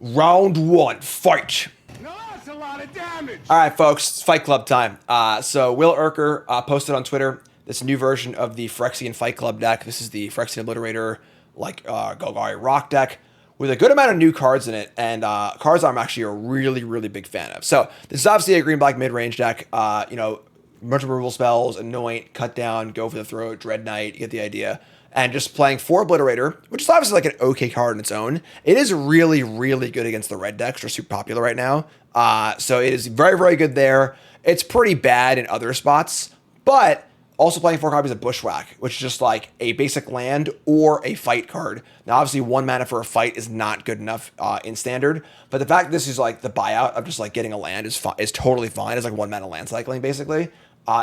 Round one, fight. No, that's a lot of damage. All right, folks, it's Fight Club time. So Will Urker posted on Twitter this new version of the Phyrexian Fight Club deck. This is the Phyrexian Obliterator, Golgari Rock deck with a good amount of new cards in it, and cards I'm actually a really big fan of. So this is obviously a green-black mid-range deck. Merchant removal spells, Anoint, Cut Down, Go for the Throat, Dread Knight, you get the idea. And just playing 4 Obliterator, which is obviously like an okay card on its own. It is really good against the red decks, which are super popular right now. So it is very good there. It's pretty bad in other spots, but also playing 4 copies of Bushwhack, which is just like a basic land or a fight card. Now, obviously, 1 mana for a fight is not good enough in standard, but the fact that this is like the buyout of just like getting a land is totally fine. It's like 1 mana land cycling, basically,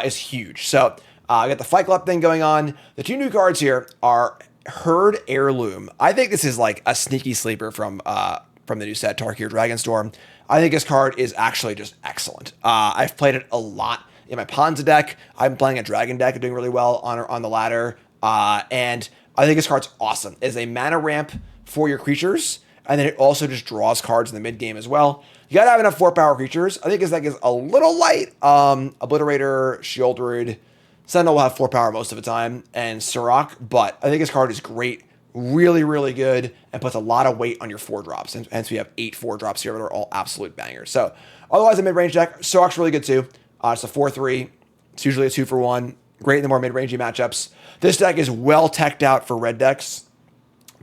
is huge. So I got the Fight Club thing going on. The 2 new cards here are Herd Heirloom. I think this is like a sneaky sleeper from the new set, Tarkir Dragonstorm. I think this card is actually just excellent. I've played it a lot in my Ponza deck. I'm playing a Dragon deck, doing really well on the ladder. And I think this card's awesome. It's a mana ramp for your creatures, and then it also just draws cards in the mid game as well. You gotta have enough 4-power creatures. I think this deck is a little light. Obliterator, Sheoldred, Sentinel will have 4 power most of the time, and Sirach, but I think this card is great, really good, and puts a lot of weight on your 4-drops. And hence we have 8 4-drops here that are all absolute bangers. So otherwise, a mid-range deck. Sirach's really good too. It's a 4/3. It's usually a 2-for-1. Great in the more mid-rangey matchups. This deck is well teched out for red decks.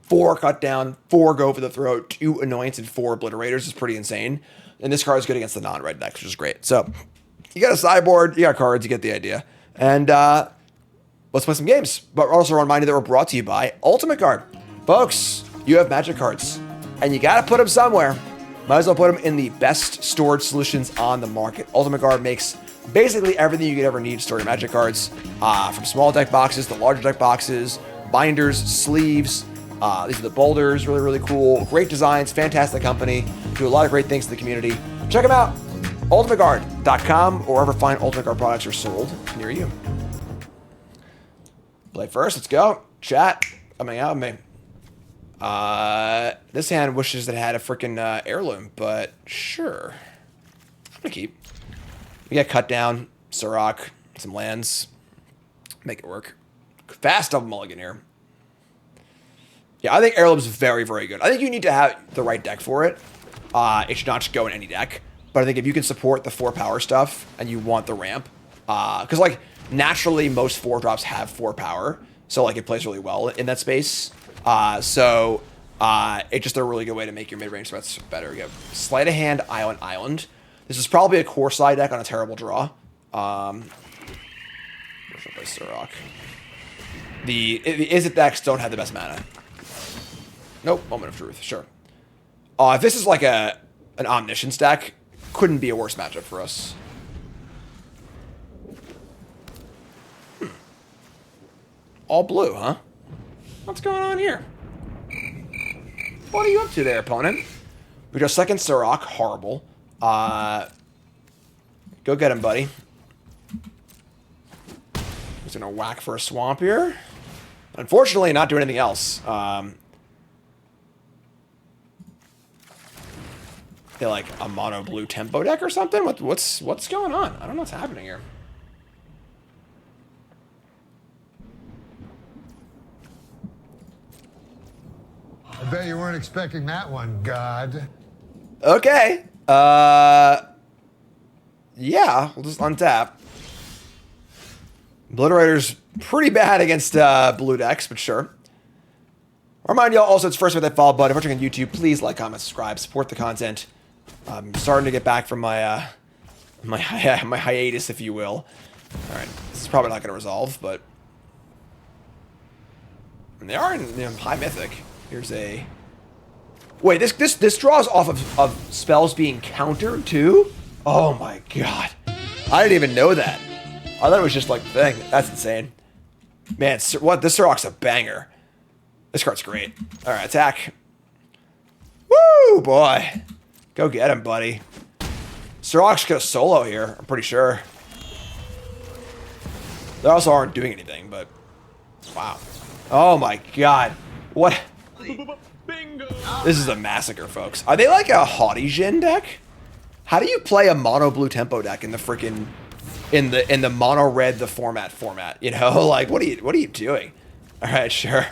4 Cut Down, 4 Go for the Throat, 2 Anoints, and 4 Obliterators is pretty insane. And this card is good against the non-red decks, which is great. So you got a sideboard, you got cards, you get the idea. And let's play some games. But also remind you that we're brought to you by Ultimate Card. Folks, you have Magic cards, and you got to put them somewhere. Might as well put them in the best storage solutions on the market. Ultimate Card makes basically everything you could ever need to store your Magic cards, from small deck boxes to larger deck boxes, binders, sleeves. These are the boulders, really cool. Great designs, fantastic company. Do a lot of great things to the community. Check them out. UltimateGuard.com or wherever fine Ultimate Guard products are sold near you. Play first, let's go. Chat, coming out with me. This hand wishes that it had a freaking heirloom, but sure. I'm gonna keep. We got Cut Down, Sirach, some lands. Make it work. Fast double mulligan here. Yeah, I think heirloom's very good. I think you need to have the right deck for it. It should not just go in any deck. But I think if you can support the 4-power stuff and you want the ramp, because like naturally most 4-drops have 4 power, so like it plays really well in that space. It's just a really good way to make your mid-range threats better. You have Sleight of Hand, Island. This is probably a core side deck on a terrible draw. Where should I play Sirach? The Izzet decks don't have the best mana. Nope, Moment of Truth, sure. If this is like an Omniscience deck, couldn't be a worse matchup for us. All blue, huh? What's going on here? What are you up to there, opponent? We got second Sirach, horrible. Go get him, buddy. He's gonna whack for a swamp here. Unfortunately, not do anything else. They like a mono blue tempo deck or something? What's going on? I don't know what's happening here. I bet you weren't expecting that one, God. Okay. Yeah, we'll just untap. Obliterator's pretty bad against blue decks, but sure. Remind y'all also it's first with that follow button. If you're watching on YouTube, please like, comment, subscribe, support the content. I'm starting to get back from my my hiatus, if you will. All right, this is probably not going to resolve, but and they are in high mythic. Here's a wait. This draws off of spells being countered too. Oh my god, I didn't even know that. I thought it was just like the thing. That's insane, man. What this Sirach's a banger. This card's great. All right, attack. Woo, boy. Go get him, buddy. Sirach's gonna solo here, I'm pretty sure. They also aren't doing anything, but... Wow. Oh my god. What? Bingo! This is a massacre, folks. Are they like a haughty Jin deck? How do you play a mono blue tempo deck in the freaking in the mono red the format? You know, like what are you doing? All right, sure.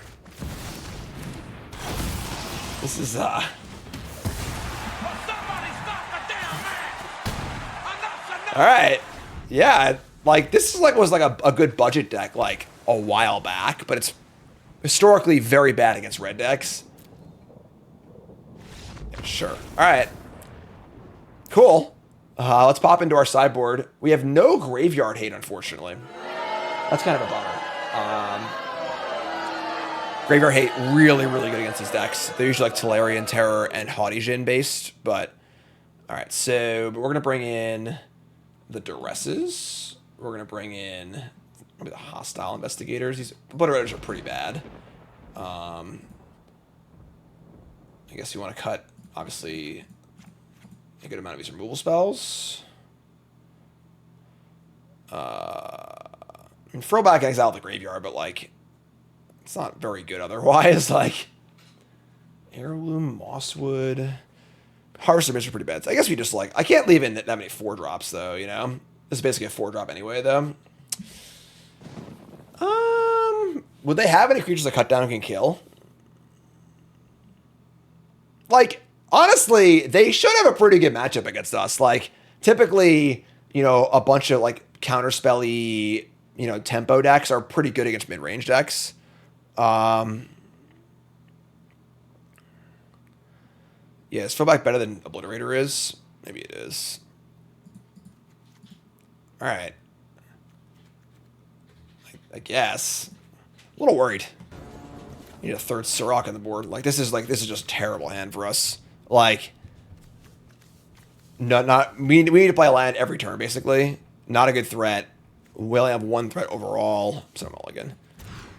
This is All right, yeah. Like this is was a good budget deck like a while back, but it's historically very bad against red decks. Sure. All right. Cool. Let's pop into our sideboard. We have no graveyard hate, unfortunately. That's kind of a bummer. Graveyard hate really, really good against these decks. They're usually like Tolarian Terror and Haughty Jin based, but all right. So we're gonna bring in the Duresses. We're gonna bring in maybe the Hostile Investigators. These Obliterators are pretty bad. I guess you want to cut. Obviously, a good amount of these removal spells. Throw back Exile the Graveyard, but like, it's not very good otherwise. Like, Heirloom, Mosswood, Harvest of Mist are pretty bad. So I guess we just like, I can't leave in that many 4-drops though, you know? This is basically a 4-drop anyway though. Would they have any creatures that cut down and can kill? Like, honestly, they should have a pretty good matchup against us. Like, typically, you know, a bunch of, like, counterspelly, you know, tempo decks are pretty good against mid-range decks. Yeah, is Throwback better than Obliterator is? Maybe it is. All right. I guess. A little worried. Need a third Surrock on the board. Like this is just a terrible hand for us. Like, we need to play a land every turn basically. Not a good threat. We only have one threat overall. So mulligan.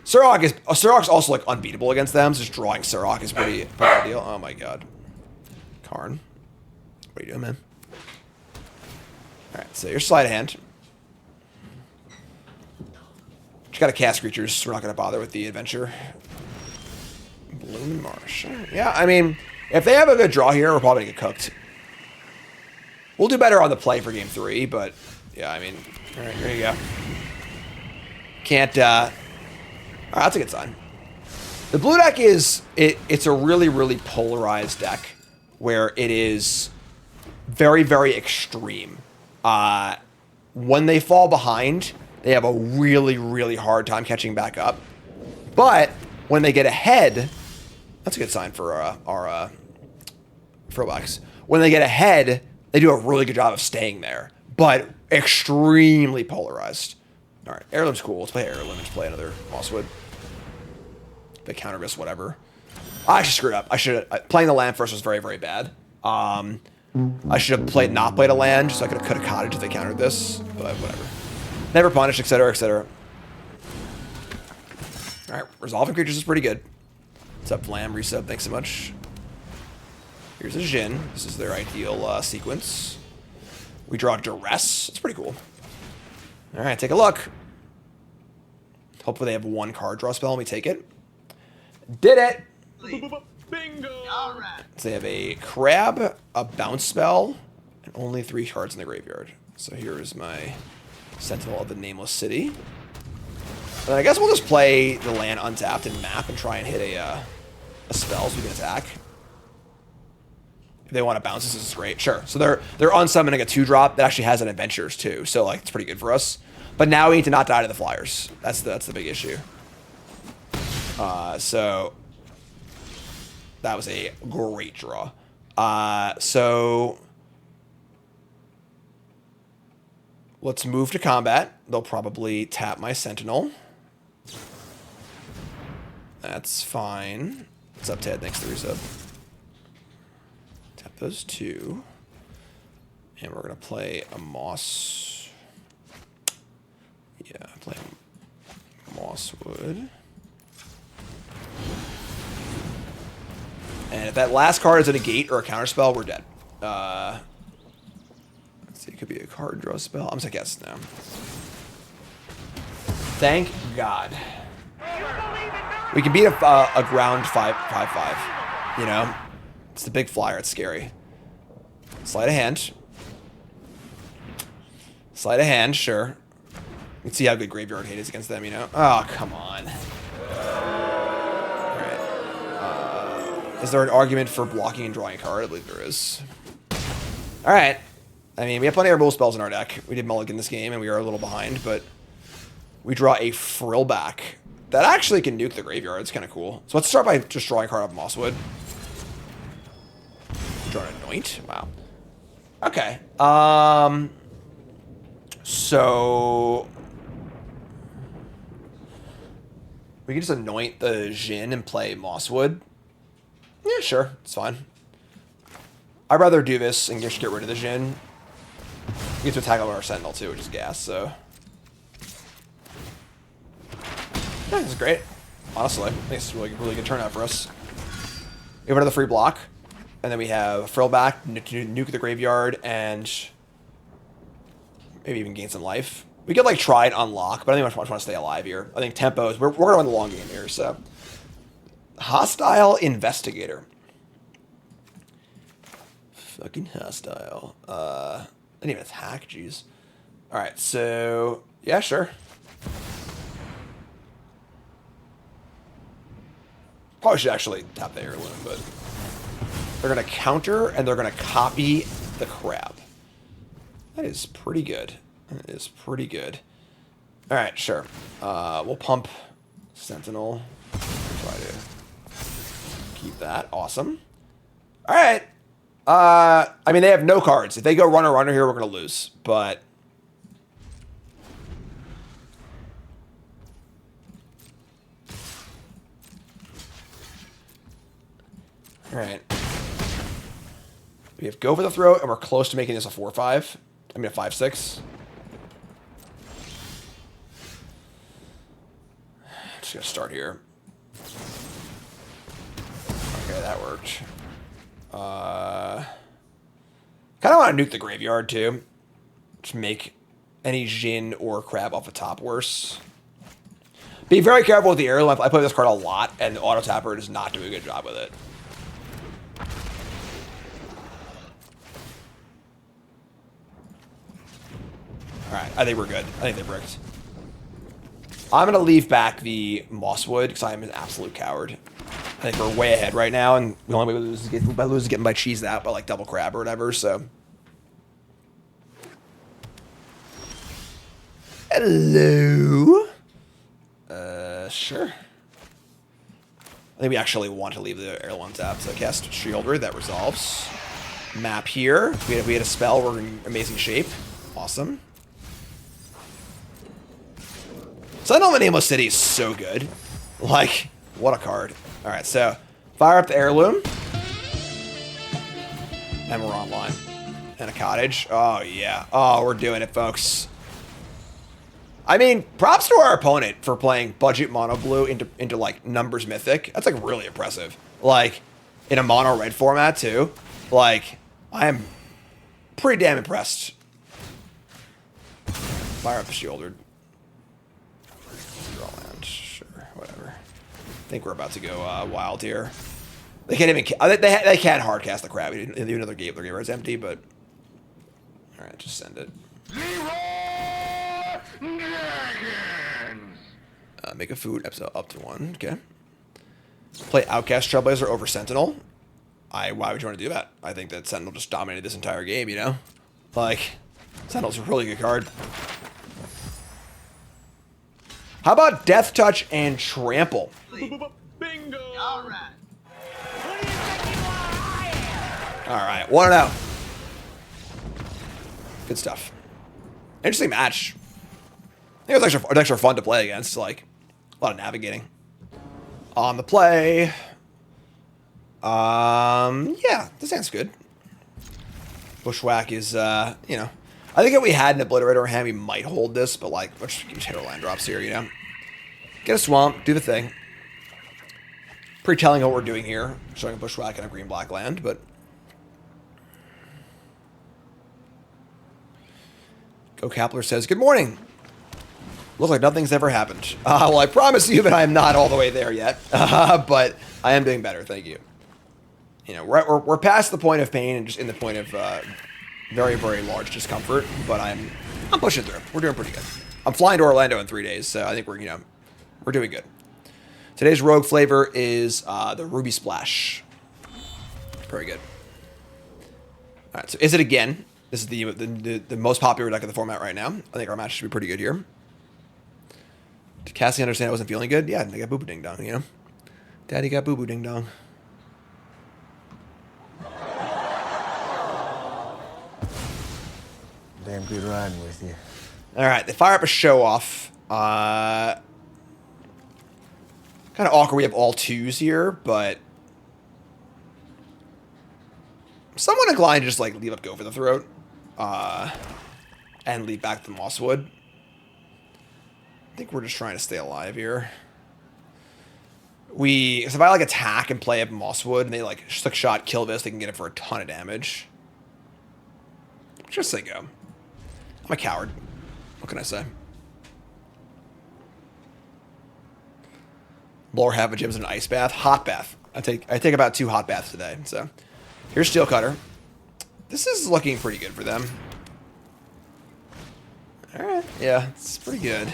Surrock's also like unbeatable against them. So just drawing Surrock is pretty ideal. Oh my god, Karn, what are you doing, man? All right, so your sleight of hand. Just gotta cast creatures. So we're not gonna bother with the adventure. Bloom Marsh. Yeah, I mean, if they have a good draw here, we're probably gonna get cooked. We'll do better on the play for game 3, but yeah, I mean, all right, here you go. Can't. All right, that's a good sign. The blue deck it's a really, really polarized deck where it is very, very extreme. When they fall behind, they have a really, really hard time catching back up. But when they get ahead, that's a good sign for our throwbacks. When they get ahead, they do a really good job of staying there, but extremely polarized. All right, Heirloom's cool. Let's play Heirloom. Let's play another Mosswood. The counter miss, whatever. I actually screwed up. Playing the land first was very, very bad. I should have not played a land, just so I could have cut a cottage if they countered this, but whatever. Never punish, etc., etc. All right, resolving creatures is pretty good. What's up, Vlam? Resub, thanks so much. Here's a Jin. This is their ideal sequence. We draw Duress. It's pretty cool. All right, take a look. Hopefully they have one card draw spell and we take it. Did it! Bingo! All right. So they have a Crab, a Bounce spell, and only 3 cards in the graveyard. So here is my Sentinel of the Nameless City. And I guess we'll just play the land untapped and map and try and hit a spell so we can attack. If they want to bounce this is great. Sure. So they're unsummoning a 2-drop that actually has an Adventures too. So like it's pretty good for us. But now we need to not die to the Flyers. That's the big issue. So that was a great draw. So let's move to combat. They'll probably tap my Sentinel. That's fine. What's up, Ted? Thanks for the resub. Tap those 2. And we're going to play a Moss. Yeah, play Mosswood. And if that last card is a negate or a counterspell, we're dead. Let's see, it could be a card draw spell. I'm just gonna guess now. Thank God. We can beat a ground 5/5, you know? It's the big flyer. It's scary. Sleight of hand. Sleight of hand, sure. You can see how good Graveyard Hate is against them, you know? Oh, come on. Alright. Is there an argument for blocking and drawing a card? I believe there is. Alright. I mean, we have plenty of removal spells in our deck. We did mulligan this game, and we are a little behind, but we draw a Frillback. That actually can nuke the graveyard. It's kind of cool. So let's start by just drawing a card off Mosswood. Draw an Anoint. Wow. Okay. So we can just anoint the Jhin and play Mosswood. Yeah, sure. It's fine. I'd rather do this and just get rid of the Jhin. We get to attack over our Sentinel too, which is gas, so. Yeah, this is great. Honestly, I think it's a really good turnout for us. We have another free block. And then we have Frillback, nuke the graveyard, and maybe even gain some life. We could like try and unlock, but I think I want to stay alive here. I think tempos, we're going to win the long game here, so. Hostile Investigator. Fucking hostile. I didn't even attack, jeez. Alright, so, yeah, sure. Probably should actually tap the Heirloom, but they're going to counter, and they're going to copy the crab. That is pretty good. That is pretty good. Alright, sure. We'll pump Sentinel. Try to keep that. Awesome. Alright. I mean, they have no cards. If they go runner here, we're going to lose. But alright. We have Go for the Throat, and we're close to making this a 4-5. I mean, a 5-6. Just going to start here. Okay, that worked. Kind of want to nuke the graveyard, too. Just make any Jhin or Crab off the top worse. Be very careful with the Heirloom. I play this card a lot, and the Auto Tapper does not do a good job with it. Alright, I think we're good. I think they bricked. I'm going to leave back the Mosswood, because I am an absolute coward. I think we're way ahead right now, and the only way we lose is getting by cheesed out by like double crab or whatever, so. Hello? Sure. I think we actually want to leave the Heirloom tap, so cast Shieldred, that resolves. Map here. We had a spell, we're in amazing shape. Awesome. Sentinel of the Nameless City is so good. Like, what a card. Alright, so fire up the Heirloom. And we're online. And a cottage. Oh, yeah. Oh, we're doing it, folks. I mean, props to our opponent for playing budget mono blue into like numbers mythic. That's like really impressive. Like, in a mono red format too. Like, I am pretty damn impressed. Fire up the Shieldred. Draw land. Sure, whatever. I think we're about to go wild here. They can't even. They can't hard cast the crab. Even though their graveyard's empty, but all right, just send it. Make a food episode up to 1. Okay. Play Outcast Trailblazer over Sentinel. Why would you want to do that? I think that Sentinel just dominated this entire game. You know, like Sentinel's a really good card. How about Death Touch and Trample? Bingo! Alright. Alright, 1-0. Good stuff. Interesting match. I think it was extra fun to play against. Like, a lot of navigating. On the play. Yeah, this hand's good. Bushwhack is, you know. I think if we had an Obliterator hand, we might hold this, but like, let's just hit our land drops here, you know. Get a swamp, do the thing. Pretty telling what we're doing here. Showing a Bushwhack and a green-black land, but Go Kapler says, good morning. Looks like nothing's ever happened. Well, I promise you that I am not all the way there yet. But I am doing better, thank you. You know, we're past the point of pain and just in the point of very, very large discomfort. But I'm pushing through. We're doing pretty good. I'm flying to Orlando in 3 days, so I think we're doing good. Today's rogue flavor is the Ruby Splash. Very good. All right, so Izzet again. This is the most popular deck of the format right now. I think our match should be pretty good here. Did Cassie understand I wasn't feeling good? Yeah, I got boo-boo ding-dong, you know? Daddy got boo-boo ding-dong. Damn good riding with you. All right, they fire up a show-off. Kind of awkward we have all 2s here, but... somewhat inclined to just, like, leave up Go for the Throat. And lead back to Mosswood. I think we're just trying to stay alive here. Because if I, like, attack and play up Mosswood, and they, like, slick shot, kill this, they can get it for a ton of damage. Just say go. I'm a coward. What can I say? Lower half of gym's an ice bath. Hot bath. I take about 2 hot baths today, so... Here's Steel Cutter. This is looking pretty good for them. Alright, yeah, it's pretty good.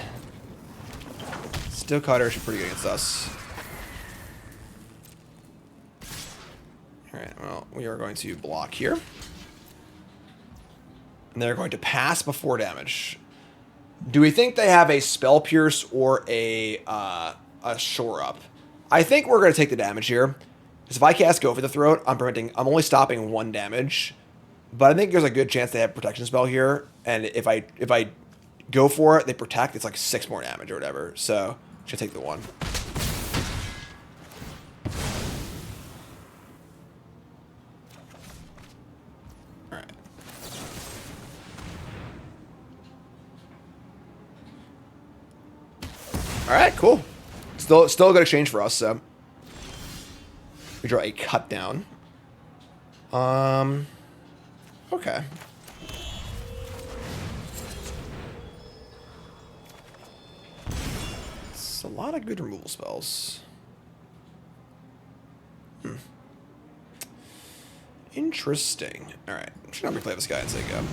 Steel Cutter should be pretty good against us. Alright, well, we are going to block here. And they're going to pass before damage. Do we think they have a Spell Pierce or a Shore Up? I think we're going to take the damage here. Because if I cast Go for the Throat, I'm only stopping 1 damage. But I think there's a good chance they have Protection Spell here. And if I go for it, they protect, it's like 6 more damage or whatever. So, should take the 1. Alright. Alright, cool. Still a good exchange for us, so. We draw a cut down. Okay. It's a lot of good removal spells. Interesting. Alright. I'm just gonna replay this guy and say go.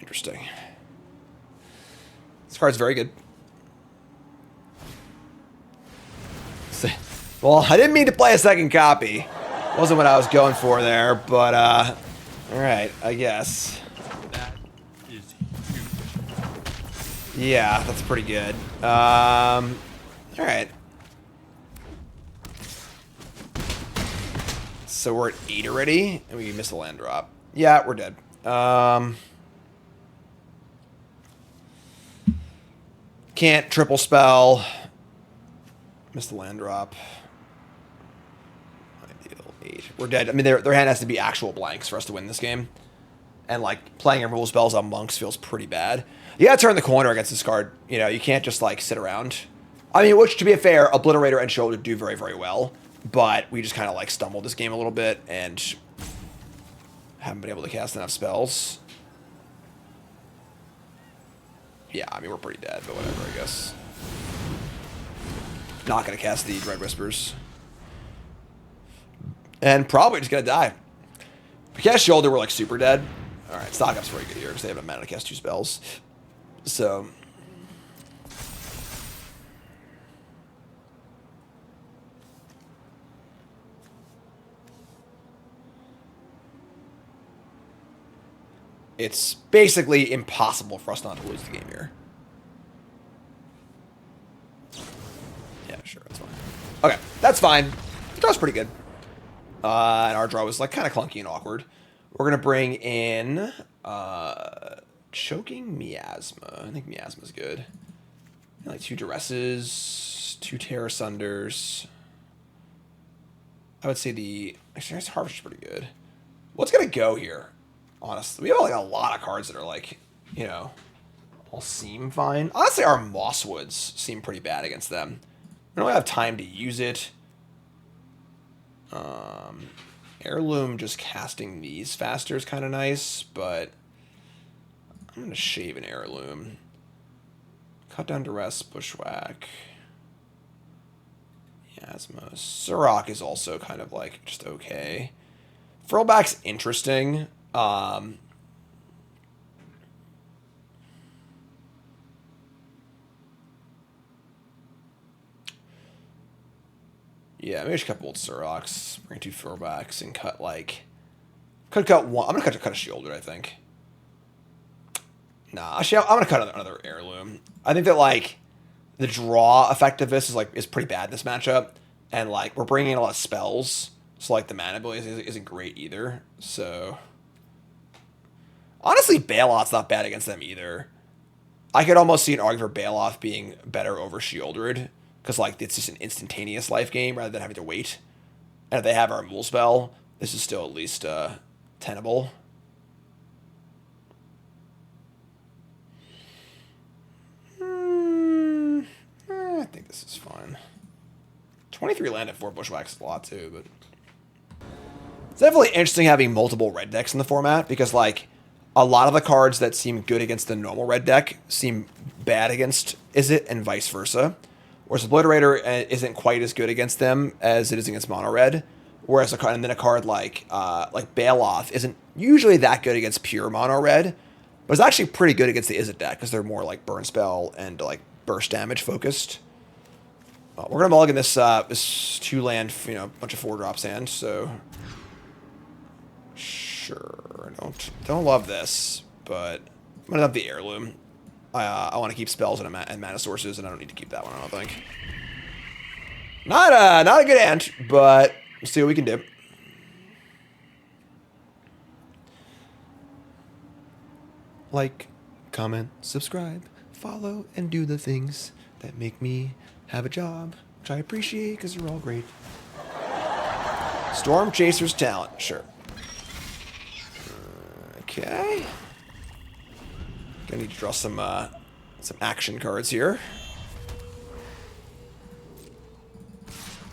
Interesting. This card's very good. Well, I didn't mean to play a second copy. Wasn't what I was going for there, but, alright, I guess. That is huge. Yeah, that's pretty good. Alright. So we're at 8 already, and we missed a land drop. Yeah, we're dead. Can't triple spell. Missed the land drop. Ideal 8. We're dead. I mean, their hand has to be actual blanks for us to win this game. And, like, playing removal spells on monks feels pretty bad. You gotta turn the corner against this card. You know, you can't just, like, sit around. I mean, which, to be fair, Obliterator and Shoulder do very, very well. But we just kind of, like, stumbled this game a little bit and haven't been able to cast enough spells. Yeah, I mean, we're pretty dead, but whatever, I guess. Not going to cast the Dread Whispers. And probably just going to die. If we cast Shoulder, we're, like, super dead. Alright, Stock Up's very good here, because they have a mana to cast 2 spells. So... it's basically impossible for us not to lose the game here. Yeah, sure, that's fine. Okay, that's fine. The draw's pretty good. And our draw was like kind of clunky and awkward. We're gonna bring in Choking Miasma. I think Miasma's good. Like 2 Duresses, 2 Terror Sunders. I would say the Extraordinary Harvest is pretty good. What's gonna go here? Honestly, we have like a lot of cards that are like, you know, all seem fine. Honestly, our Mosswoods seem pretty bad against them. We don't have time to use it. Heirloom just casting these faster is kind of nice, but I'm gonna shave an Heirloom. Cut down duress, bushwhack. Yasmos. Surrak is also kind of like just okay. Frillback's interesting. Yeah, maybe I should cut both Surraks, bring 2 Frillbacks, and cut like... Could cut one. I'm gonna cut a Shielder, I think. Nah, actually, I'm gonna cut another Heirloom. I think that like the draw effect of this is pretty bad in this matchup, and like we're bringing in a lot of spells, so like the mana ability isn't great either. So honestly, Bailoff's not bad against them either. I could almost see an argument for Bailoff being better over Shieldred, because like it's just an instantaneous life game rather than having to wait. And if they have our Mool spell, this is still at least tenable. I think this is fine. 23 land at 4 bushwhacks is a lot too, but it's definitely interesting having multiple red decks in the format, because like a lot of the cards that seem good against the normal red deck seem bad against Izzet and vice versa. Whereas Obliterator isn't quite as good against them as it is against mono red. Whereas a card like Bailoff isn't usually that good against pure mono red, but it's actually pretty good against the Izzet deck because they're more like burn spell and like burst damage focused. We're gonna mulligan this this 2-land, bunch of 4-drop hand. So sure, don't love this, but I'm gonna have the Heirloom. I want to keep spells and mana sources, and I don't need to keep that one. I don't think. Not a good hand, but we'll see what we can do. Like, comment, subscribe, follow, and do the things that make me have a job, which I appreciate because you're all great. Storm Chaser's talent, sure. Okay. Gonna need to draw some action cards here.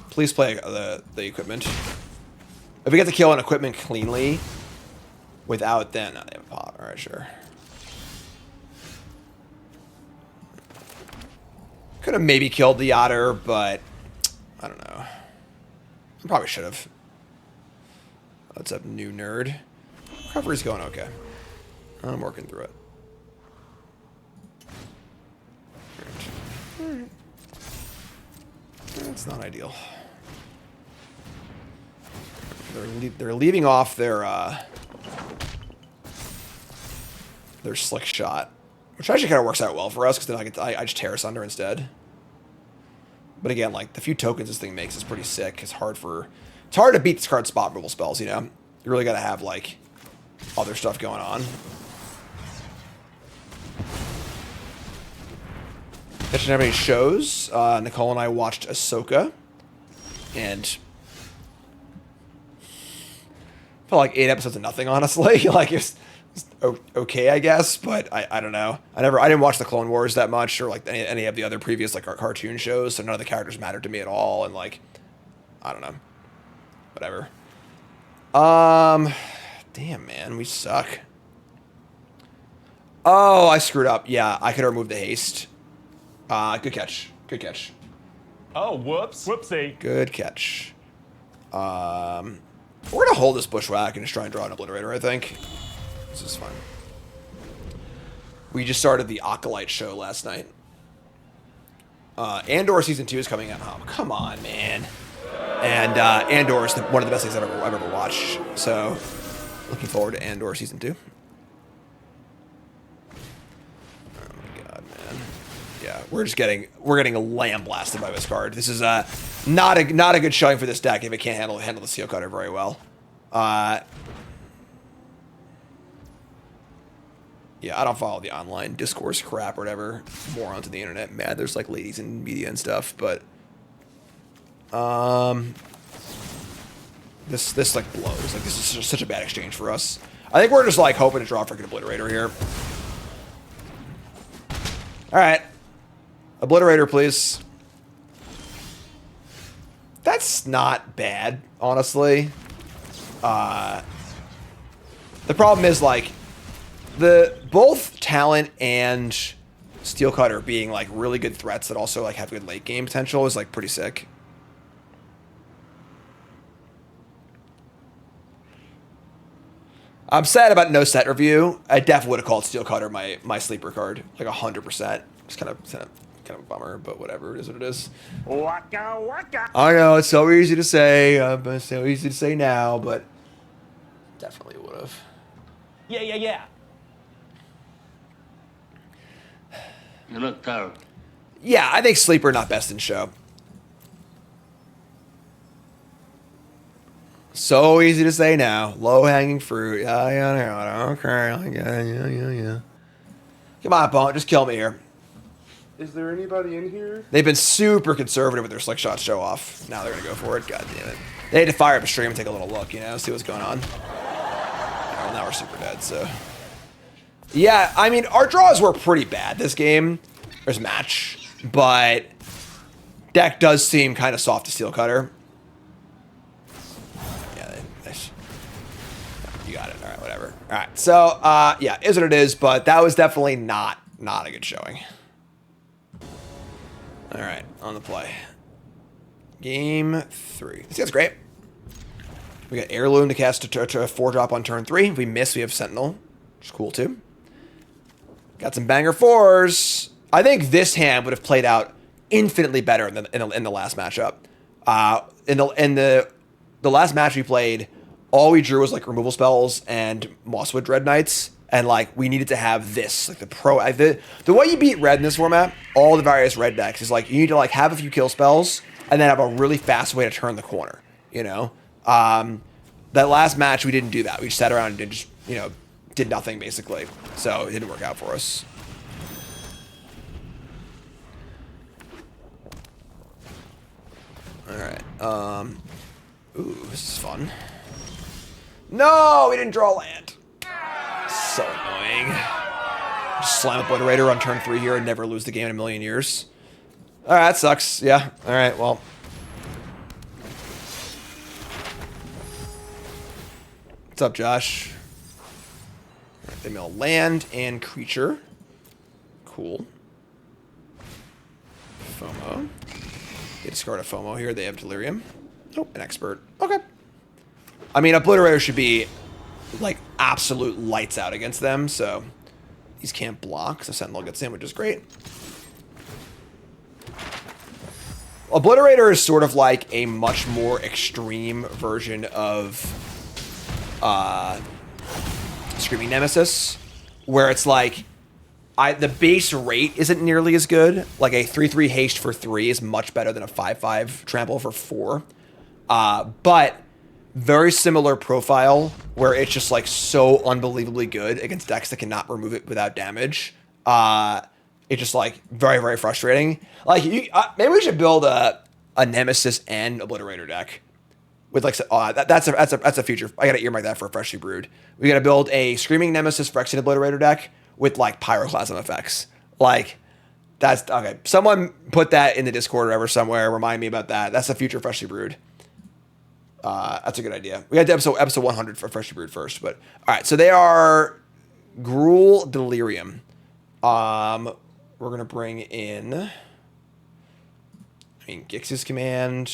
Please play the equipment. If we get to kill an equipment cleanly, without then, they have a pot. All right, sure. Could have maybe killed the otter, but I don't know. I probably should have. What's up, new nerd? Recovery's going okay. I'm working through it. Alright. That's not ideal. They're leaving off their slick shot, which actually kind of works out well for us because then I just tear asunder instead. But again, like the few tokens this thing makes is pretty sick. It's hard to beat this card's spot removal spells. You really got to have like other stuff going on. Catching have any shows? Nicole and I watched Ahsoka, and felt like 8 episodes of nothing, honestly. Like it's okay, I guess, but I don't know. I didn't watch the Clone Wars that much, or like any of the other previous like cartoon shows, so none of the characters mattered to me at all, and like I don't know, whatever. Damn man, we suck. Oh, I screwed up. Yeah, I could have removed the haste. Good catch. Good catch. Oh, whoops. Whoopsie. Good catch. We're gonna hold this bushwhack and just try and draw an obliterator, I think. This is fun. We just started the Acolyte show last night. Andor season 2 is coming out. Oh, come on, man. And Andor is one of the best things I've ever watched. So, looking forward to Andor season 2. Oh my god, man. Yeah, we're getting lamb blasted by this card. This is not a good showing for this deck if it can't handle the Seal Cutter very well. Yeah, I don't follow the online discourse crap or whatever. Morons on the internet mad. There's like ladies in media and stuff, but this like blows. Like this is just such a bad exchange for us. I think we're just like hoping to draw a freaking obliterator here. All right, obliterator, please. That's not bad, honestly. The problem is like both Talent and Steel Cutter being like really good threats that also like have good late game potential is like pretty sick. I'm sad about no set review. I definitely would have called Steel Cutter my sleeper card, like 100%. It's kind of a bummer, but whatever. It is what it is. Waka waka. I know it's so easy to say. It's so easy to say now, but definitely would have. Yeah. You look tired. Yeah, I think sleeper not best in show. So easy to say now. Low hanging fruit. Yeah. Okay. Yeah. Come on, Bone. Just kill me here. Is there anybody in here? They've been super conservative with their slick shot show off. Now they're gonna go for it. God damn it. They had to fire up a stream and take a little look, see what's going on. Well, now we're super dead, so. Yeah, I mean, our draws were pretty bad this game. There's match, but deck does seem kind of soft to Steel Cutter. You got it. All right, whatever. All right. So, yeah, is what it is, but that was definitely not a good showing. All right, on the play. Game 3. This guy's great. We got Heirloom to cast a 4-drop on turn 3. If we miss, we have Sentinel, which is cool too. Got some banger 4s. I think this hand would have played out infinitely better in the last matchup. In the last match we played, all we drew was like removal spells and Mosswood Dread Knights, and like we needed to have this like the way you beat red in this format, all the various red decks is like you need to like have a few kill spells and then have a really fast way to turn the corner. That last match we didn't do that. We just sat around and did nothing basically, so it didn't work out for us. All right. Ooh, this is fun. No, we didn't draw land. So annoying. Just slam Obliterator on turn 3 here and never lose the game in a million years. All right, that sucks. Yeah. All right. Well. What's up, Josh? All right, they mill land and creature. Cool. FOMO. They discard a FOMO here. They have Delirium. Nope, an expert. Okay. I mean, Obliterator should be, like, absolute lights out against them, so these can't block, so Sentinel gets in, which is great. Obliterator is sort of like a much more extreme version of Screaming Nemesis, where it's like, the base rate isn't nearly as good. Like, a 3/3 haste for 3 is much better than a 5/5 trample for 4. But very similar profile where it's just like so unbelievably good against decks that cannot remove it without damage. It's just like very, very frustrating. Like maybe we should build a Nemesis and Obliterator deck with like that's a future. I gotta earmark that for a Freshly Brewed. We gotta build a Screaming Nemesis Phyrexian Obliterator deck with like Pyroclasm effects. Like that's okay. Someone put that in the Discord or ever somewhere. Remind me about that. That's a future Freshly Brewed. That's a good idea. We got to episode 100 for Freshly Brewed first, but all right. So they are Gruul Delirium. We're gonna bring in. Gix's command.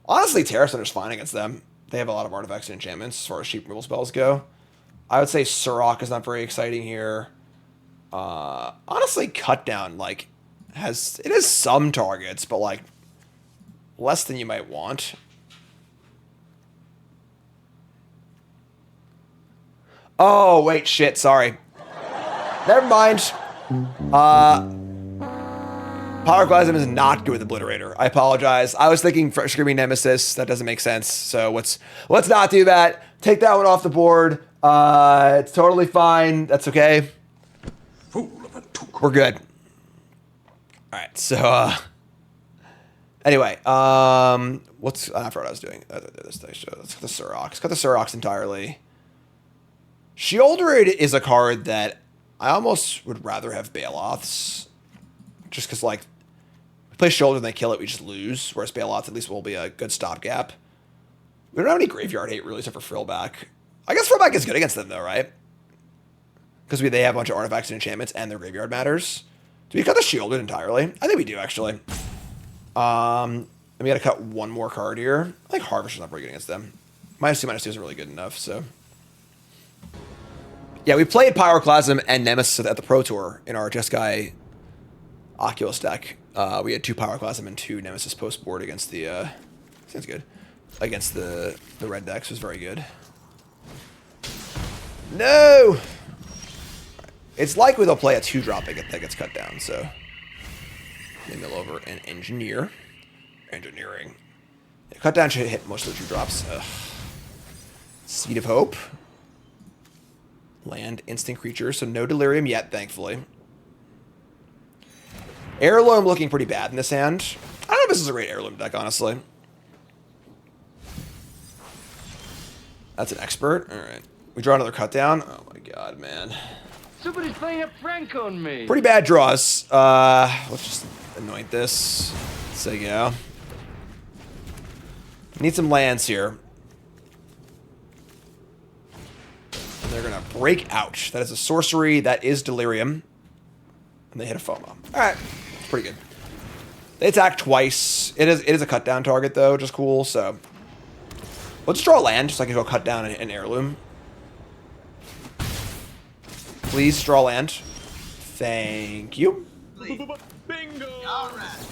Honestly, Terror Center's fine against them. They have a lot of artifacts and enchantments as far as cheap removal spells go. I would say Surok is not very exciting here. Honestly, Cut Down has some targets, but like less than you might want. Oh, wait, shit, sorry. Never mind. Pyroclasm is not good with Obliterator. I apologize. I was thinking Screaming Nemesis. That doesn't make sense. So let's not do that. Take that one off the board. It's totally fine. That's okay. We're good. All right, so anyway, I forgot what I was doing. Let's cut the Surox. Cut the Surox entirely. Sheoldred is a card that I almost would rather have Baloths. Just because, like, we play Shoulder and they kill it, we just lose. Whereas Baloths at least will be a good stopgap. We don't have any graveyard hate, really, except for Frillback. I guess throwback is good against them though, right? Because they have a bunch of artifacts and enchantments and their graveyard matters. Do we cut the shielded entirely? I think we do actually. And we gotta cut one more card here. I think Harvest is not very good against them. -2/-2 isn't really good enough, so. Yeah, we played Pyroclasm and Nemesis at the Pro Tour in our Jeskai Oculus deck. We had 2 Pyroclasm and 2 Nemesis post board against the, sounds good, against the red decks. It was very good. No! It's likely they'll play a 2-drop that gets cut down, so. They mill over and engineer. Engineering. Yeah, cut down should hit most of the 2-drops. Seed of Hope. Land, instant creature, so no Delirium yet, thankfully. Heirloom looking pretty bad in this hand. I don't know if this is a great Heirloom deck, honestly. That's an Expert. Alright. We draw another cut down. Oh my god, man. Somebody's playing a prank on me. Pretty bad draws. Let's just anoint this. So yeah. Need some lands here. And they're gonna break out. That is a sorcery. That is Delirium. And they hit a FOMO. Alright. It's pretty good. They attack twice. It is a cut down target though, which is cool, so. We'll just draw a land so I can go cut down an Heirloom. Please draw land. Thank you. Bingo! Alright.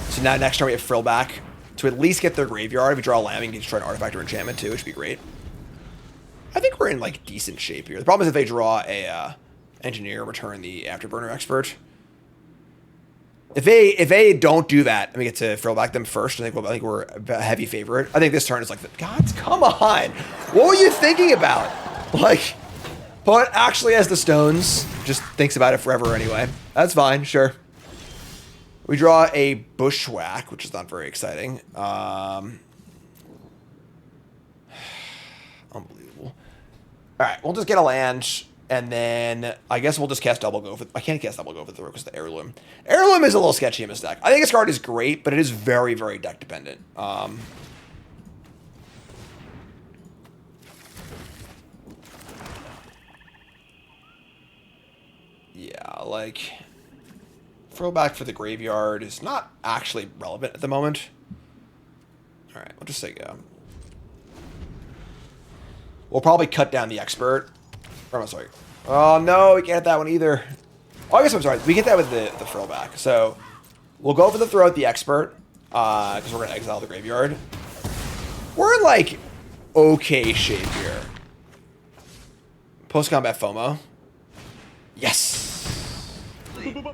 So now next turn we have Frill back to at least get their graveyard. If we draw a land, we can destroy an artifact or enchantment too, which would be great. I think we're in like decent shape here. The problem is if they draw a engineer, return the Afterburner Expert. If they don't do that and we get to Frill back them first, I think we're a heavy favorite. I think this turn is like, God, come on. What were you thinking about? Like, but actually has the stones. Just thinks about it forever anyway. That's fine, sure. We draw a Bushwhack, which is not very exciting. Unbelievable. Alright, we'll just get a land, and then I guess we'll just cast Double Go. I can't cast Double Go for the because of the Heirloom. Heirloom is a little sketchy in this deck. I think this card is great, but it is very, very deck dependent. Yeah, like, throwback for the graveyard is not actually relevant at the moment. Alright, we'll just say go. We'll probably cut down the Expert. Or, I'm sorry. Oh, no, we can't hit that one either. Oh, I guess I'm sorry. We get that with the throwback. So, we'll go for the throw at the Expert, because we're going to exile the graveyard. We're in, like, okay shape here. Post-combat FOMO. Yes! Bingo!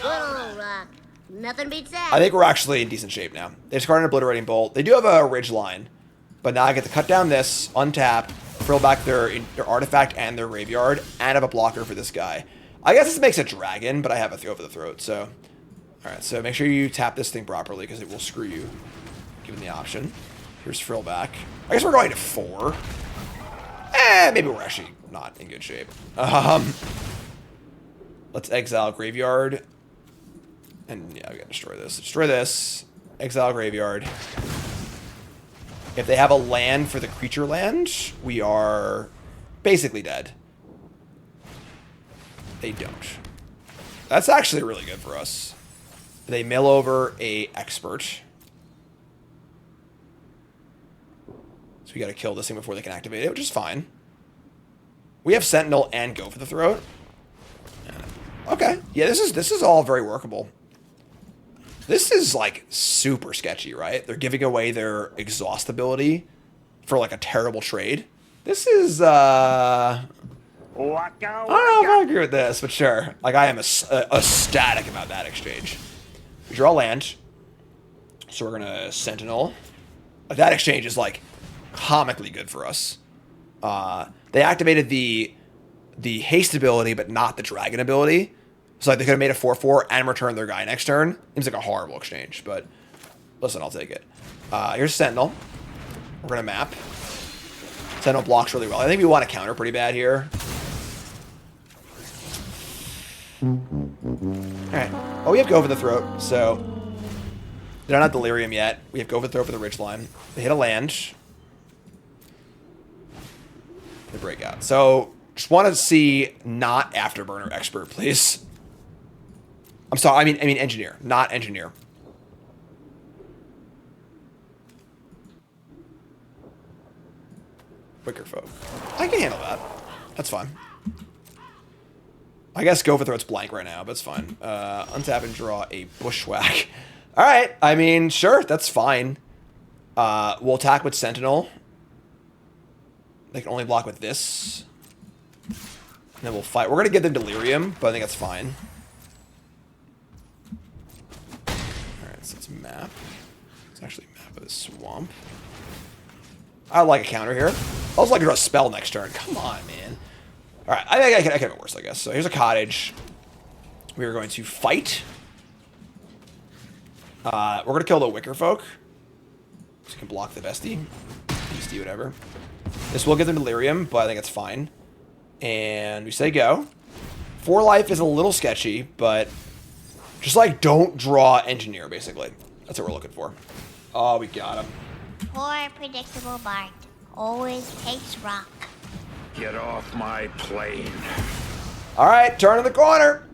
Whoa, Rock. Nothing beats that. I think we're actually in decent shape now. They discard an Obliterating Bolt. They do have a Ridge line, but now I get to cut down this, untap, frill back their artifact and their graveyard, and have a blocker for this guy. I guess this makes a dragon, but I have a throw for the throat, so. Alright, so make sure you tap this thing properly, because it will screw you, given the option. Here's frill back. I guess we're going to 4. Maybe we're actually not in good shape. Let's exile graveyard. And yeah, we gotta destroy this. Destroy this. Exile graveyard. If they have a land for the creature land, we are basically dead. They don't. That's actually really good for us. They mill over a Expert. So we gotta kill this thing before they can activate it, which is fine. We have Sentinel and go for the throat. Okay. Yeah, this is all very workable. This is, like, super sketchy, right? They're giving away their exhaust ability for, like, a terrible trade. This is, Waka, I don't know if I agree with this, but sure. Like, I am ecstatic about that exchange. We draw land. So we're gonna Sentinel. Like, that exchange is, like, comically good for us. They activated the haste ability, but not the dragon ability. So like they could have made a 4/4 and returned their guy next turn. Seems like a horrible exchange, but listen, I'll take it. Here's Sentinel. We're gonna map. Sentinel blocks really well. I think we want to counter pretty bad here. Alright. Oh, we have Go for the Throat, so they're not Delirium yet. We have Go for the Throat for the Ridge line. They hit a land. the breakout. So just want to see not Afterburner Expert, please. I'm sorry, I mean Engineer, not Engineer. Wicker Folk. I can handle that. That's fine. I guess Go for Throat's blank right now, but it's fine. Untap and draw a Bushwhack. All right. I mean, sure, that's fine. We'll attack with Sentinel. They can only block with this. And then we'll fight. We're going to give them Delirium, but I think that's fine. All right, so let's map. Let's actually map a swamp. I like a counter here. I also like to draw a spell next turn. Come on, man. All right, I think I can have it worse, I guess. So here's a cottage. We are going to fight. We're going to kill the Wicker Folk. So you can block the bestie. Beastie, whatever. This will give them Delirium, but I think it's fine. And we say go. 4 life is a little sketchy, but just like don't draw Engineer, basically. That's what we're looking for. Oh, we got him. Poor predictable Bart. Always takes rock. Get off my plane. All right, turn in the corner.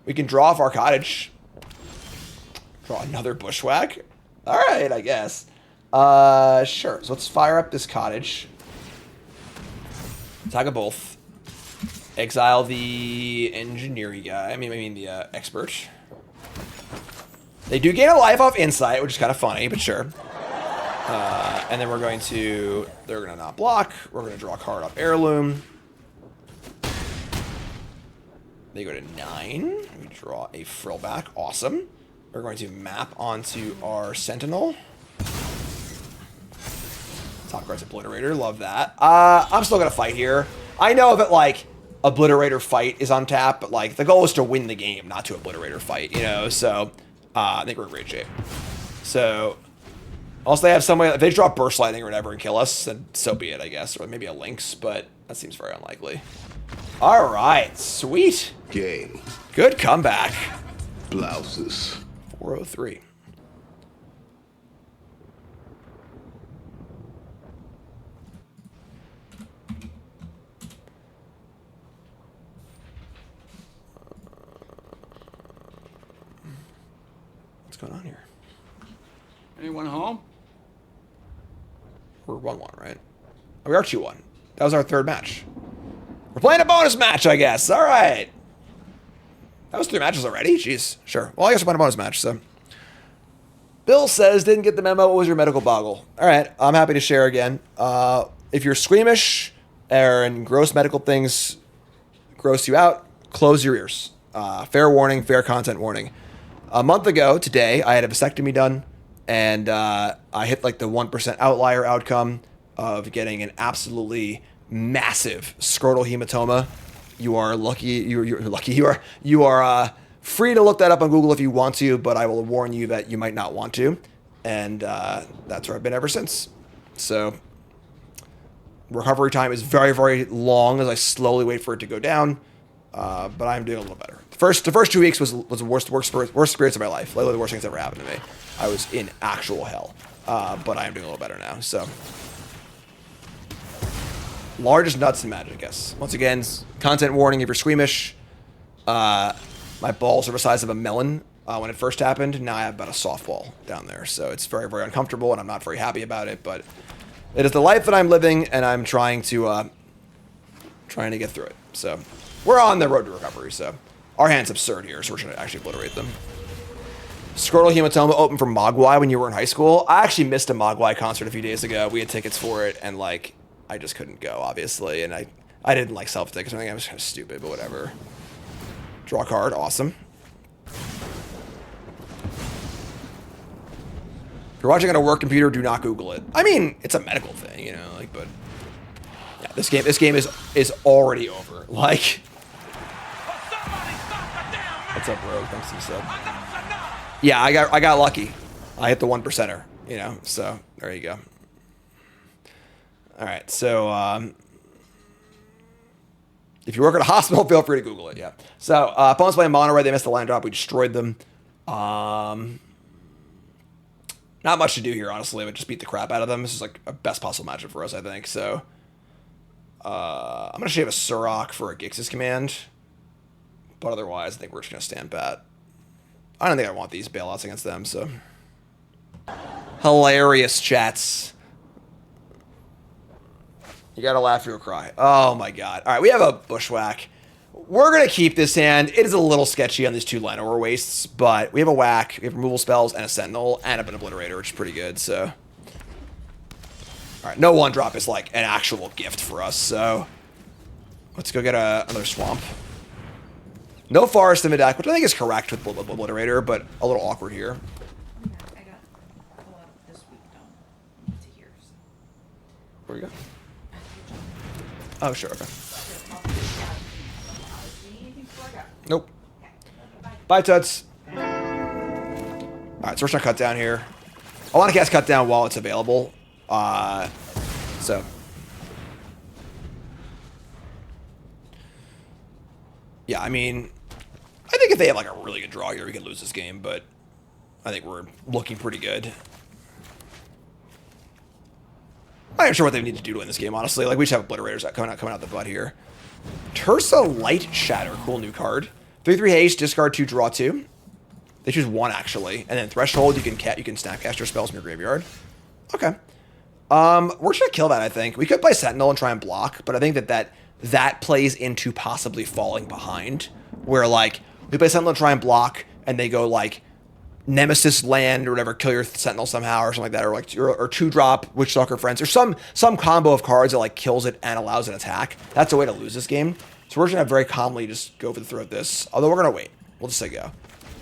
We can draw off our cottage. Draw another Bushwhack. All right, I guess. Sure. So let's fire up this cottage. Attack them both. Exile the engineering guy. I mean the expert. They do gain a life off insight, which is kind of funny, but sure. And then we're going to... They're going to not block. We're going to draw a card off Heirloom. They go to 9. We draw a Frillback. Awesome. We're going to map onto our Sentinel. Top card's Obliterator. Love that. I'm still going to fight here. I know that, like, Obliterator fight is on tap, but, like, the goal is to win the game, not to Obliterator fight, you know? So, I think we're in great shape. So... Unless they have some way, if they draw Burst Lightning or whatever and kill us, then so be it, I guess. Or maybe a Lynx, but that seems very unlikely. All right, sweet. Game. Good comeback. Blouses. 403. What's going on here? Anyone home? We're 1-1, right? Oh, we are 2-1. That was our third match. We're playing a bonus match, I guess. All right. That was 3 matches already? Jeez. Sure. Well, I guess we're playing a bonus match, so. Bill says, didn't get the memo. What was your medical boggle? All right. I'm happy to share again. If you're squeamish and gross medical things gross you out, close your ears. Fair warning, fair content warning. A month ago today, I had a vasectomy done. And I hit like the 1% outlier outcome of getting an absolutely massive scrotal hematoma. You are lucky. You're lucky. You are free to look that up on Google if you want to, but I will warn you that you might not want to. And that's where I've been ever since. So recovery time is very, very long as I slowly wait for it to go down. But I'm doing a little better. The first 2 weeks was the worst experience of my life. Literally the worst things ever happened to me. I was in actual hell. But I am doing a little better now. So largest nuts in Magic, I guess. Once again, content warning if you're squeamish. My balls are the size of a melon when it first happened. Now I have about a softball down there. So it's very, very uncomfortable, and I'm not very happy about it. But it is the life that I'm living, and I'm trying to get through it. So we're on the road to recovery. So our hand's absurd here, so we're going to actually obliterate them. Scrotal hematoma open for Mogwai when you were in high school. I actually missed a Mogwai concert a few days ago. We had tickets for it, and like I just couldn't go, obviously, and I didn't like sell tickets. I think I was kind of stupid, but whatever. Draw a card, awesome. If you're watching on a work computer, do not Google it. I mean, it's a medical thing, you know, like, but yeah, this game is already over. Like, what's up, bro? Thanks, you said. Yeah, I got lucky. I hit the 1%er, you know, so there you go. All right, so if you work at a hospital, feel free to Google it, yeah. So opponents playing mono red, they missed the line drop, we destroyed them. Not much to do here, honestly, but just beat the crap out of them. This is like a best possible matchup for us, I think. So I'm going to shave a Surok for a Gix's command. But otherwise, I think we're just going to stand pat. I don't think I want these bailouts against them, so. Hilarious, chats. You gotta laugh or cry. Oh my god. Alright, we have a Bushwhack. We're gonna keep this hand. It is a little sketchy on these 2 Llanowar wastes, but we have a Whack, we have removal spells, and a Sentinel, and an Obliterator, which is pretty good, so. Alright, no 1-drop is like an actual gift for us, so. Let's go get another Swamp. No Forest in the deck, which I think is correct with Obliterator, but a little awkward here. I got a lot this week done to here. So. Where we go? Oh, sure, okay. Nope. Bye, Tuts. Alright, so we're trying to cut down here. I want to cast cut down while it's available. So. Yeah, I mean, I think if they have like a really good draw here, we could lose this game, but I think we're looking pretty good. I'm not sure what they need to do to win this game, honestly. Like, we just have Obliterators coming out the butt here. Tursa Light Shatter, cool new card. 3/3 haste, discard 2, draw 2. They choose 1 actually, and then Threshold. You can Snapcaster spells from your graveyard. Okay. We're just gonna kill that. I think we could play Sentinel and try and block, but I think that plays into possibly falling behind, where like we play Sentinel and try and block, and they go like Nemesis land or whatever, kill your Sentinel somehow or something like that, or like or 2-drop Witchstalker Friends, or some combo of cards that like kills it and allows an attack. That's a way to lose this game. So we're just gonna very calmly just go for the throat this. Although we're gonna wait. We'll just say go.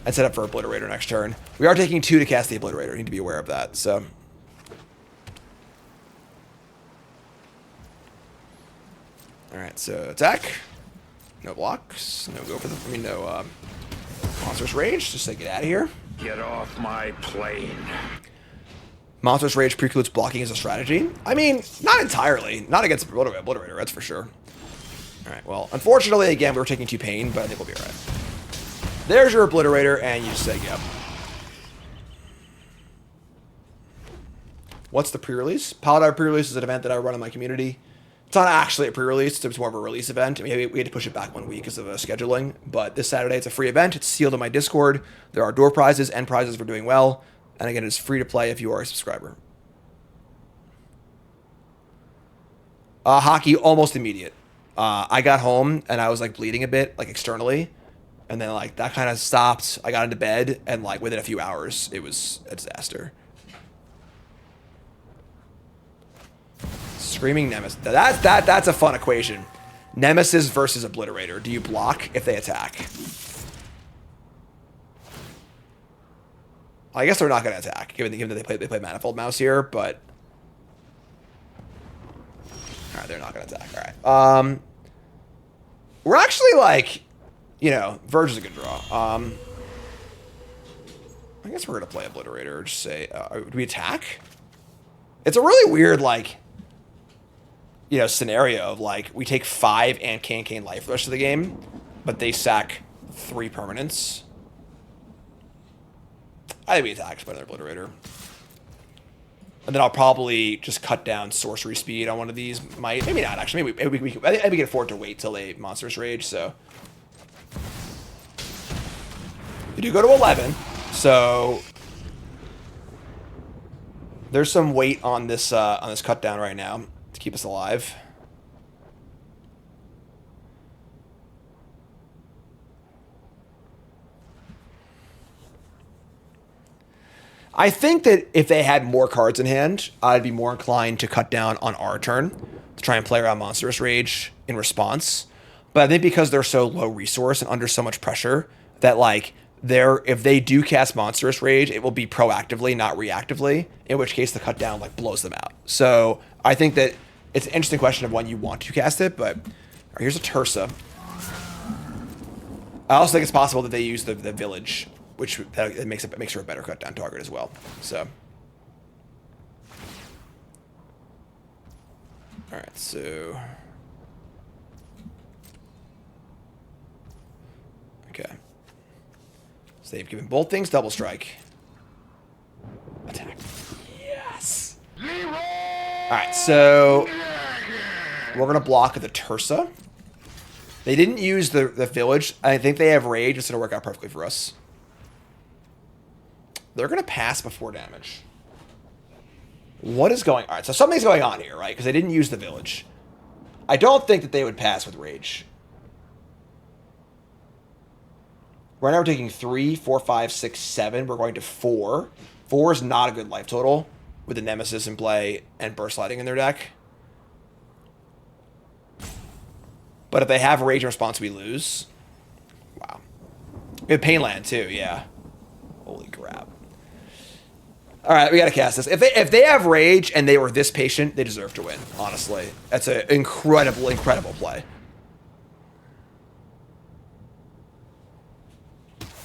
And set up for Obliterator next turn. We are taking 2 to cast the Obliterator. You need to be aware of that. So alright, so attack. No blocks. No go for the no Monstrous Rage. Just say get out of here. Get off my plane. Monstrous Rage precludes blocking as a strategy. I mean, not entirely. Not against Obliterator, that's for sure. Alright, well, unfortunately, again, we were taking 2 pain, but I think we'll be alright. There's your Obliterator, and you just say go. What's the pre-release? Paladar pre-release is an event that I run in my community. It's not actually a pre-release, it's more of a release event. I mean, we had to push it back 1 week because of scheduling, but this Saturday it's a free event. It's sealed in my Discord. There are door prizes and prizes for doing well. And again, it's free to play if you are a subscriber. Hockey, almost immediate. I got home and I was like bleeding a bit, like externally. And then like that kind of stopped. I got into bed and like within a few hours, it was a disaster. Screaming Nemesis. That's a fun equation. Nemesis versus Obliterator. Do you block if they attack? I guess they're not going to attack, given that they play Manifold Mouse here, but all right, they're not going to attack. All right. We're actually like, you know, Verge is a good draw. I guess we're going to play Obliterator. Just say, do we attack? It's a really weird like, you know, scenario of like we take 5 and Cane life the rest of the game, but they sack 3 permanents. I think we attack by another Obliterator. And then I'll probably just cut down sorcery speed on one of these. Maybe not actually. Maybe we can afford to wait till they Monstrous Rage. So we do go to 11. So there's some weight on this cut down right now to keep us alive. I think that if they had more cards in hand, I'd be more inclined to cut down on our turn to try and play around Monstrous Rage in response. But I think because they're so low resource and under so much pressure that like if they do cast Monstrous Rage, it will be proactively, not reactively, in which case the cut down like blows them out. So I think that it's an interesting question of when you want to cast it, but here's a Tursa. I also think it's possible that they use the village, which it makes her a better cut down target as well. So, all right, so okay, so they've given both things double strike. Attack. Alright, so we're going to block the Tursa. They didn't use the village. I think they have rage. It's going to work out perfectly for us. They're going to pass before damage. What is going on? Alright, so something's going on here, right? Because they didn't use the village. I don't think that they would pass with rage. Right now we're taking 3, 4, 5, 6, 7. We're going to 4. 4 is not a good life total with the Nemesis in play and Burst Lighting in their deck. But if they have Rage in response, we lose. Wow. We have Painland too, yeah. Holy crap. Alright, we gotta cast this. If they have Rage and they were this patient, they deserve to win, honestly. That's an incredible, incredible play.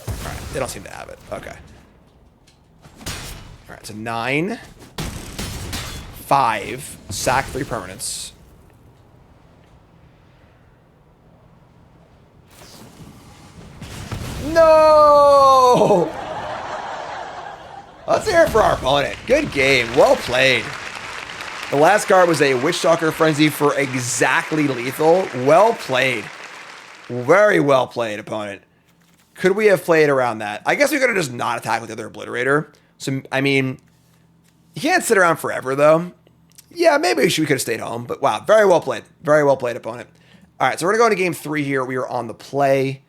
Alright, they don't seem to have it. Okay. Alright, so 9, 5, sack 3 permanents. No! Let's hear it for our opponent. Good game. Well played. The last card was a Witchstalker Frenzy for exactly lethal. Well played. Very well played, opponent. Could we have played around that? I guess we could have just not attacked with the other Obliterator. So, I mean, you can't sit around forever, though. Yeah, maybe we could have stayed home. But wow, very well played. Very well played, opponent. All right, so we're going to go into game 3 here. We are on the play.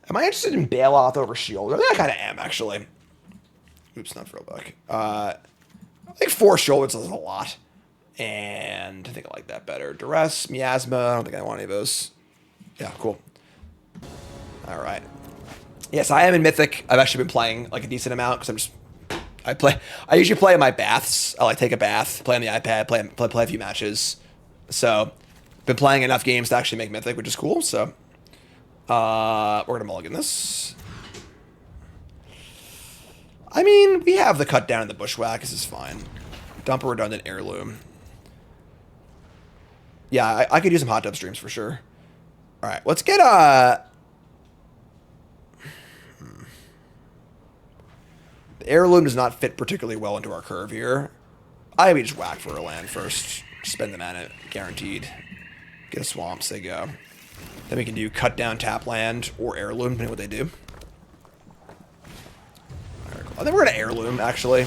Am I interested in Bailout over Shield? I think I kind of am, actually. Oops, not throwback. I think 4 Shoulders is a lot. And I think I like that better. Duress, Miasma. I don't think I want any of those. Yeah, cool. All right. Yes, I am in Mythic. I've actually been playing like a decent amount because I usually play in my baths. I like take a bath, play on the iPad, play a few matches. So, been playing enough games to actually make Mythic, which is cool. So, we're gonna mulligan this. I mean, we have the cut down and the bushwhack. This is fine. Dump a redundant Heirloom. Yeah, I could use some hot tub streams for sure. All right, let's get the Heirloom does not fit particularly well into our curve here. I would just whack for a land first. Spend the mana, guaranteed. Get a swamp, say go. Then we can do cut down, tap land, or Heirloom, depending on what they do. Alright, cool. I think we're gonna Heirloom, actually.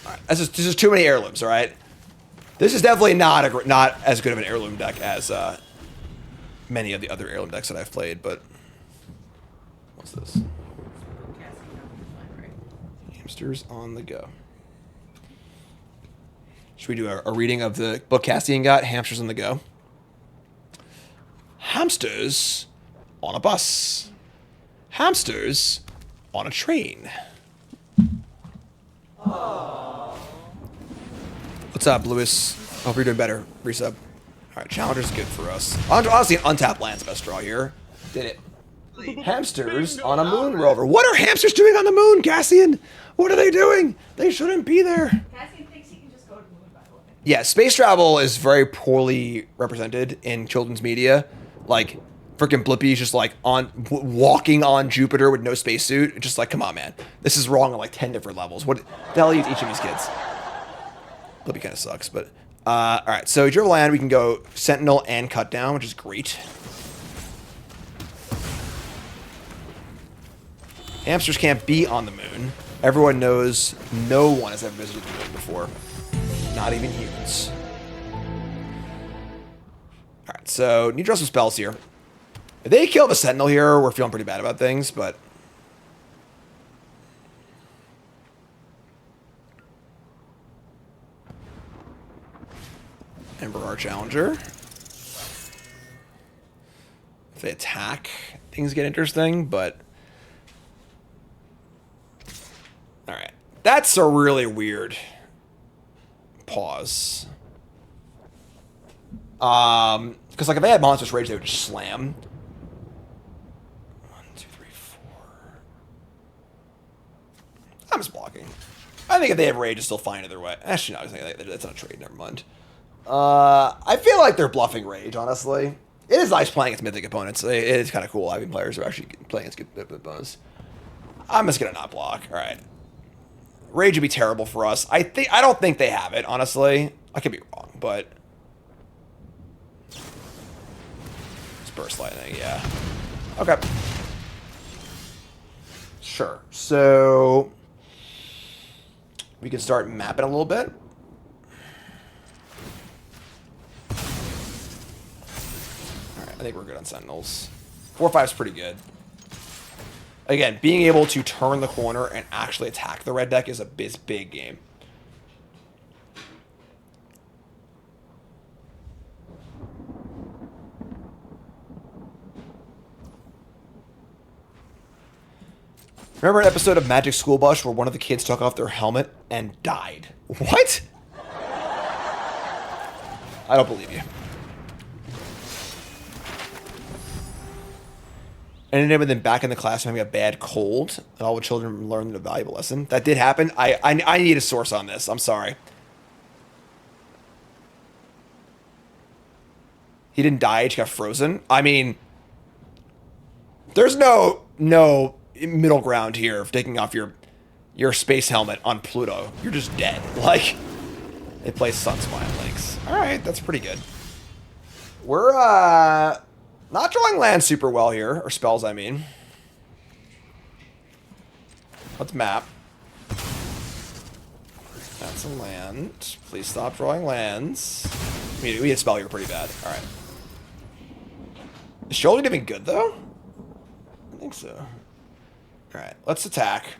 Alright, this is too many Heirlooms, alright? This is definitely not as good of an Heirloom deck as many of the other Heirloom decks that I've played, but... What's this? Hamsters on the go. Should we do a reading of the book Castian got? Hamsters on the go. Hamsters on a bus. Hamsters on a train. Aww. What's up, Lewis? Hope you're doing better. Resub. Alright, Challenger's good for us. Honestly, untapped land's best draw here. Did it. Hamsters on a moon rover. What are hamsters doing on the moon, Cassian? What are they doing? They shouldn't be there. Cassian thinks he can just go to the moon, by the way. Yeah, space travel is very poorly represented in children's media. Like, freaking Blippi's just like walking on Jupiter with no spacesuit. Just like, come on, man. This is wrong on like 10 different levels. What the hell is each of these kids? Blippy kind of sucks, but... Alright, so Drill Land, we can go Sentinel and Cut Down, which is great. Hamsters can't be on the moon. Everyone knows no one has ever visited the moon before. Not even humans. Alright, so need to draw some spells here. If they kill the Sentinel here, we're feeling pretty bad about things, but... Ember our Challenger. If they attack, things get interesting, but... Alright. That's a really weird pause. Because like if they had Monstrous Rage, they would just slam. 1, 2, 3, 4. I'm just blocking. I think if they have Rage, it's still fine either way. Actually, no, that's not a trade. Never mind. I feel like they're bluffing Rage, honestly. It is nice playing against Mythic opponents. It is kind of cool having players who are actually playing against good opponents. I'm just going to not block. All right. Rage would be terrible for us. I don't think they have it, honestly. I could be wrong, but it's Burst Lightning, yeah. Okay. Sure. So we can start mapping a little bit. Alright, I think we're good on Sentinels. 4/5 is pretty good. Again, being able to turn the corner and actually attack the red deck is a big game. Remember an episode of Magic School Bus where one of the kids took off their helmet and died? What? I don't believe you. And then them back in the classroom having a bad cold, and all the children learned a valuable lesson. That did happen. I need a source on this. I'm sorry. He didn't die. He just got frozen. I mean, there's no middle ground here of taking off your space helmet on Pluto. You're just dead. Like, they play Sunspine Links. All right, that's pretty good. We're not drawing lands super well here, or spells, I mean. Let's map. That's a land. Please stop drawing lands. We hit spell here pretty bad. All right. Is Shoulder doing good though? I think so. All right, let's attack.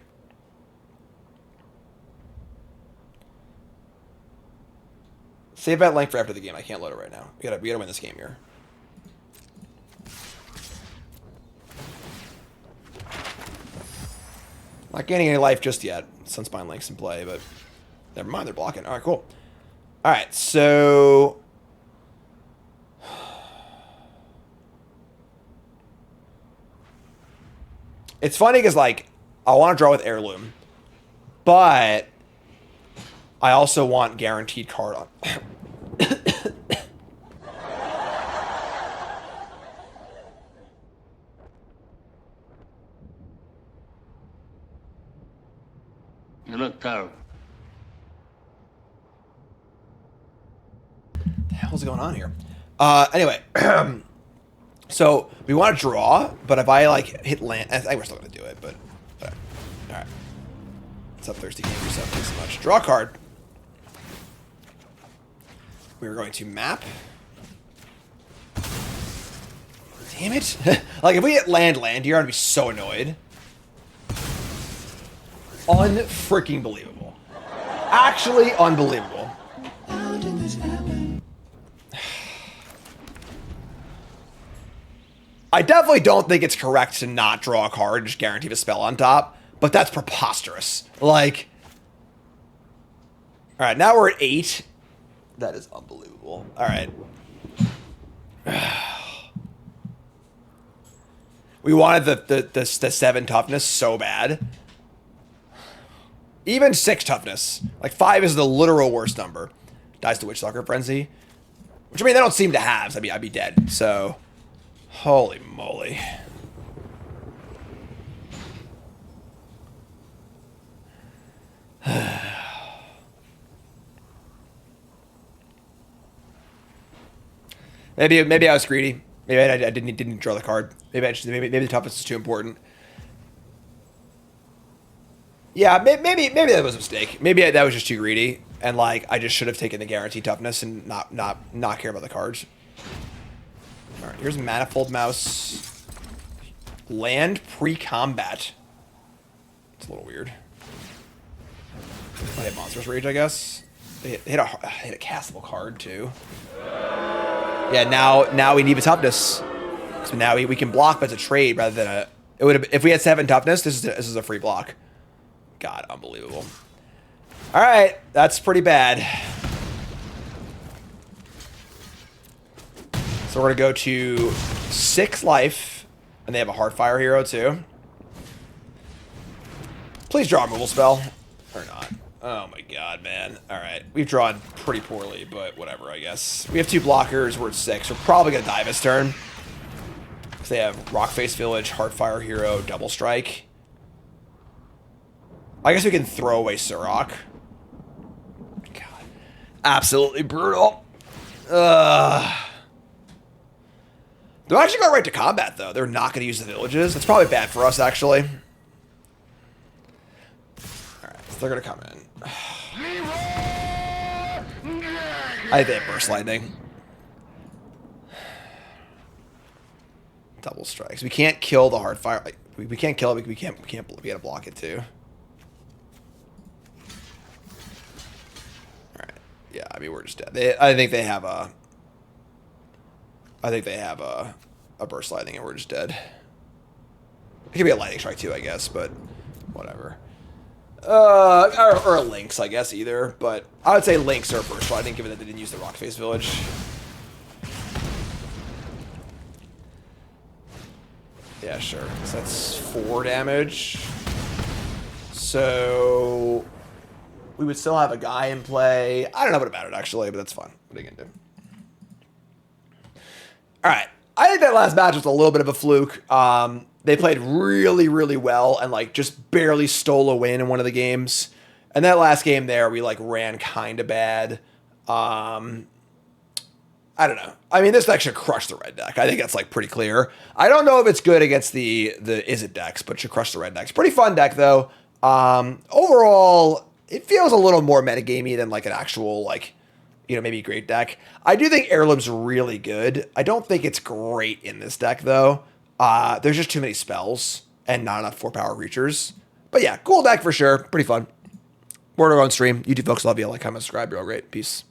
Save that link for after the game. I can't load it right now. We gotta win this game here. Not gaining any life just yet. Sunspine Link's in play, but never mind, they're blocking. All right, cool. All right, so it's funny because, like, I want to draw with Heirloom, but I also want guaranteed card on. You look terrible. What the hell's going on here? Anyway, so we want to draw, but if I like hit land, I think we're still gonna do it. But all right. What's up, Thirsty Gamer? Thanks so much. Draw a card. We're going to map. Damn it! Like if we hit land here, I'm gonna be so annoyed. Unfreaking believable. Actually unbelievable. How did this happen? I definitely don't think it's correct to not draw a card and just guarantee a spell on top, but that's preposterous. Like, all right, now we're at 8. That is unbelievable. All right. We wanted the 7 toughness so bad. Even 6 toughness. Like 5 is the literal worst number. Dies to Witchstalker Frenzy. Which, I mean, they don't seem to have. So I'd be dead. So, holy moly. Maybe I was greedy. Maybe I didn't draw the card. Maybe the toughness is too important. Yeah, maybe that was a mistake. Maybe that was just too greedy, and like I just should have taken the guaranteed toughness and not care about the cards. All right, here's Manifold Mouse. Land pre-combat. It's a little weird. I hit Monstrous Rage, I guess. They hit a castable card too. Yeah, now we need a toughness. So now we can block, but it's a trade rather than a. It would have if we had 7 toughness. This is a free block. God, unbelievable. All right, that's pretty bad. So we're gonna go to 6 life, and they have a Heartfire hero too. Please draw a removal spell, or not. Oh my god, man. All right, we've drawn pretty poorly, but whatever, I guess. We have 2 blockers. We're at 6. We're probably gonna die this turn. Because they have Rockface Village, Heartfire hero, Double Strike. I guess we can throw away Surok. God. Absolutely brutal. They're actually going right to combat, though. They're not going to use the villages. That's probably bad for us, actually. Alright, so they're going to come in. I think they have Burst Lightning. Double strikes. We can't kill the Heartfire. Like, we can't kill it. We gotta block it, too. Alright. Yeah, I mean, we're just dead. I think they have a Burst Lightning, and we're just dead. It could be a Lightning Strike, too, I guess, but whatever. Or a Lynx, I guess, either. But I would say Lynx or Burst Lightning, given that they didn't use the Rock Face Village. Yeah, sure. So that's 4 damage. So we would still have a guy in play. I don't know what about it, actually, but that's fine. What are you going to do? All right. I think that last match was a little bit of a fluke. They played really, really well and, like, just barely stole a win in one of the games. And that last game there, we, like, ran kind of bad. I don't know. I mean, this deck should crush the red deck. I think that's, like, pretty clear. I don't know if it's good against the Izzet decks, but should crush the red decks. Pretty fun deck, though. Overall, it feels a little more metagamey than, like, an actual, like, you know, maybe a great deck. I do think Heirloom's really good. I don't think it's great in this deck, though. There's just too many spells and not enough 4-power creatures. But yeah, cool deck for sure. Pretty fun. More to go on stream. YouTube folks, love you. Like, comment, subscribe. You're all great. Peace.